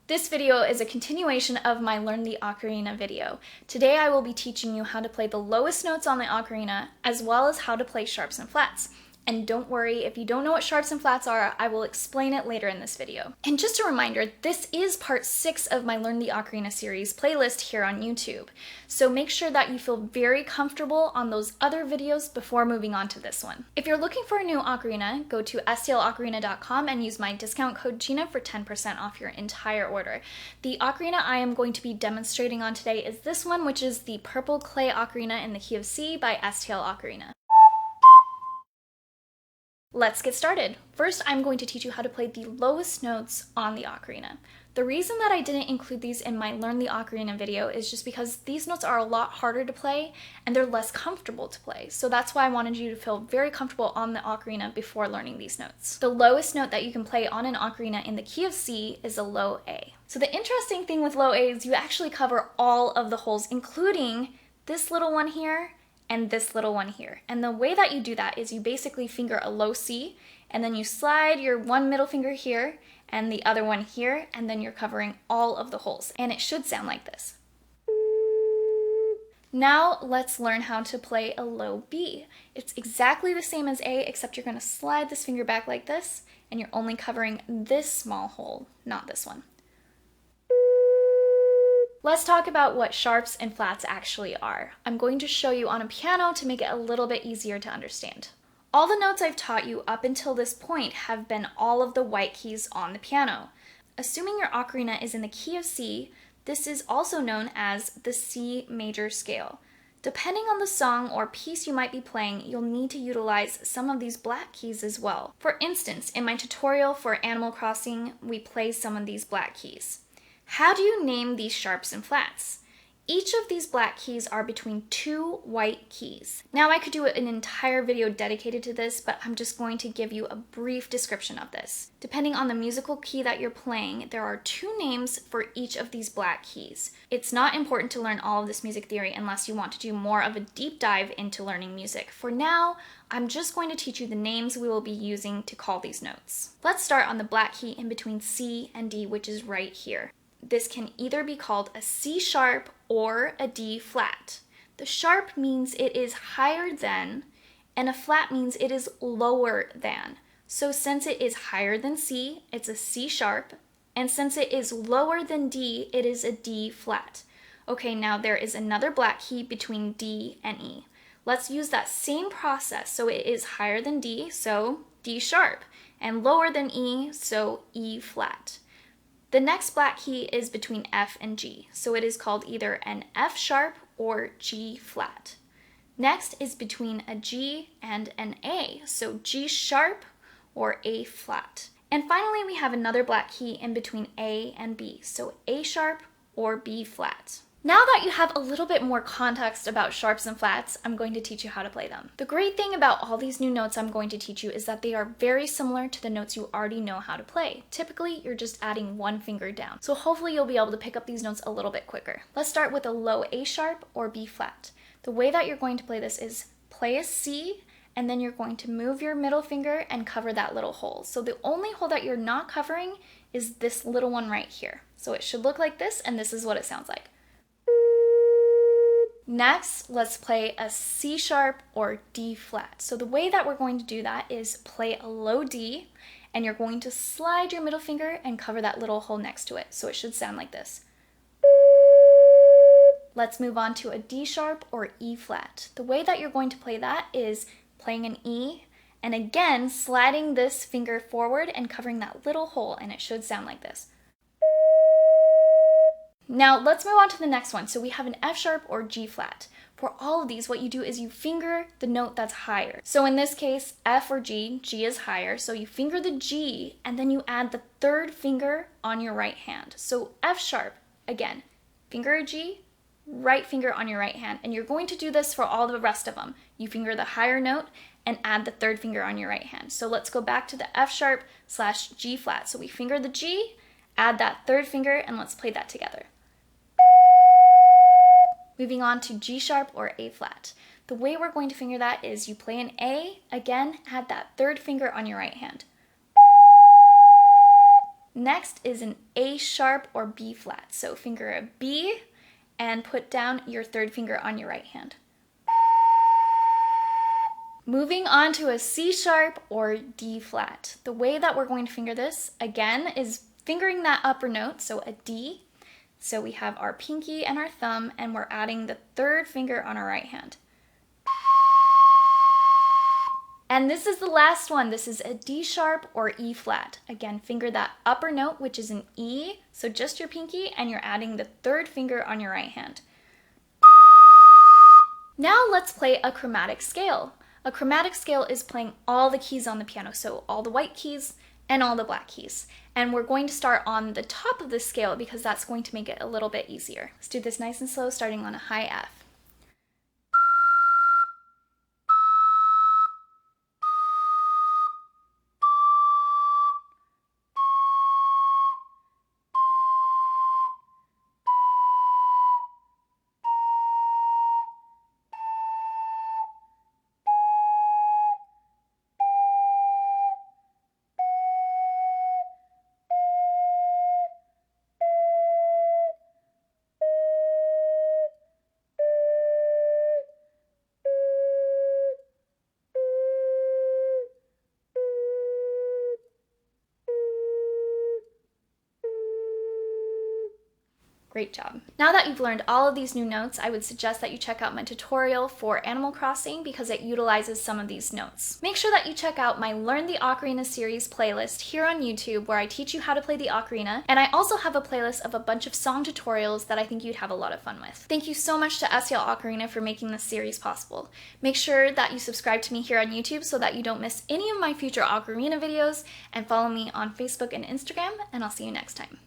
This video is a continuation of my Learn the Ocarina video. Today I will be teaching you how to play the lowest notes on the ocarina, as well as how to play sharps and flats. And don't worry, if you don't know what sharps and flats are, I will explain it later in this video. And just a reminder, this is part 6 of my Learn the Ocarina series playlist here on YouTube. So make sure that you feel very comfortable on those other videos before moving on to this one. If you're looking for a new ocarina, go to stlocarina.com and use my discount code Gina for 10% off your entire order. The ocarina I am going to be demonstrating on today is this one, which is the Purple Clay Ocarina in the Key of C by STL Ocarina. Let's get started. First, I'm going to teach you how to play the lowest notes on the ocarina. The reason that I didn't include these in my Learn the Ocarina video is just because these notes are a lot harder to play and they're less comfortable to play. So that's why I wanted you to feel very comfortable on the ocarina before learning these notes. The lowest note that you can play on an ocarina in the key of C is a low A. So the interesting thing with low A is you actually cover all of the holes, including this little one here and this little one here. And the way that you do that is you basically finger a low C, and then you slide your one middle finger here and the other one here, and then you're covering all of the holes. And it should sound like this. Now let's learn how to play a low B. It's exactly the same as A, except you're going to slide this finger back like this, and you're only covering this small hole, not this one. Let's talk about what sharps and flats actually are. I'm going to show you on a piano to make it a little bit easier to understand. All the notes I've taught you up until this point have been all of the white keys on the piano. Assuming your ocarina is in the key of C, this is also known as the C major scale. Depending on the song or piece you might be playing, you'll need to utilize some of these black keys as well. For instance, in my tutorial for Animal Crossing, we play some of these black keys. How do you name these sharps and flats? Each of these black keys are between two white keys. Now I could do an entire video dedicated to this, but I'm just going to give you a brief description of this. Depending on the musical key that you're playing, there are two names for each of these black keys. It's not important to learn all of this music theory unless you want to do more of a deep dive into learning music. For now, I'm just going to teach you the names we will be using to call these notes. Let's start on the black key in between C and D, which is right here. This can either be called a C sharp or a D flat. The sharp means it is higher than, and a flat means it is lower than. So since it is higher than C, it's a C sharp, and since it is lower than D, it is a D flat. Okay, now there is another black key between D and E. Let's use that same process. So it is higher than D, so D sharp, and lower than E, so E flat. The next black key is between F and G, so it is called either an F sharp or G flat. Next is between a G and an A, so G sharp or A flat. And finally, we have another black key in between A and B, so A sharp or B flat. Now that you have a little bit more context about sharps and flats, I'm going to teach you how to play them. The great thing about all these new notes I'm going to teach you is that they are very similar to the notes you already know how to play. Typically, you're just adding one finger down. So hopefully you'll be able to pick up these notes a little bit quicker. Let's start with a low A sharp or B flat. The way that you're going to play this is play a C, and then you're going to move your middle finger and cover that little hole. So the only hole that you're not covering is this little one right here. So it should look like this, and this is what it sounds like. Next, let's play a C sharp or D flat. So the way that we're going to do that is play a low D, and you're going to slide your middle finger and cover that little hole next to it. So it should sound like this. Let's move on to a D sharp or E flat. The way that you're going to play that is playing an E, and again, sliding this finger forward and covering that little hole, and it should sound like this. Now let's move on to the next one. So we have an F sharp or G flat. For all of these, what you do is you finger the note that's higher. So in this case, F or G, G is higher. So you finger the G and then you add the third finger on your right hand. So F sharp, again, finger a G, right finger on your right hand. And you're going to do this for all the rest of them. You finger the higher note and add the third finger on your right hand. So let's go back to the F sharp / G flat. So we finger the G, add that third finger, and let's play that together. Moving on to G sharp or A flat. The way we're going to finger that is you play an A, again, add that third finger on your right hand. next is an A sharp or B flat. So finger a B and put down your third finger on your right hand. Moving on to a C sharp or D flat. The way that we're going to finger this, again, is fingering that upper note, so a D. So we have our pinky and our thumb, and we're adding the third finger on our right hand. And this is the last one. This is a D sharp or E flat. Again, finger that upper note, which is an E, so just your pinky, and you're adding the third finger on your right hand. Now let's play a chromatic scale. A chromatic scale is playing all the keys on the piano, so all the white keys and all the black keys. And we're going to start on the top of the scale because that's going to make it a little bit easier. Let's do this nice and slow, starting on a high F. Great job. Now that you've learned all of these new notes, I would suggest that you check out my tutorial for Animal Crossing because it utilizes some of these notes. Make sure that you check out my Learn the Ocarina series playlist here on YouTube where I teach you how to play the ocarina, and I also have a playlist of a bunch of song tutorials that I think you'd have a lot of fun with. Thank you so much to SL Ocarina for making this series possible. Make sure that you subscribe to me here on YouTube so that you don't miss any of my future ocarina videos, and follow me on Facebook and Instagram, and I'll see you next time.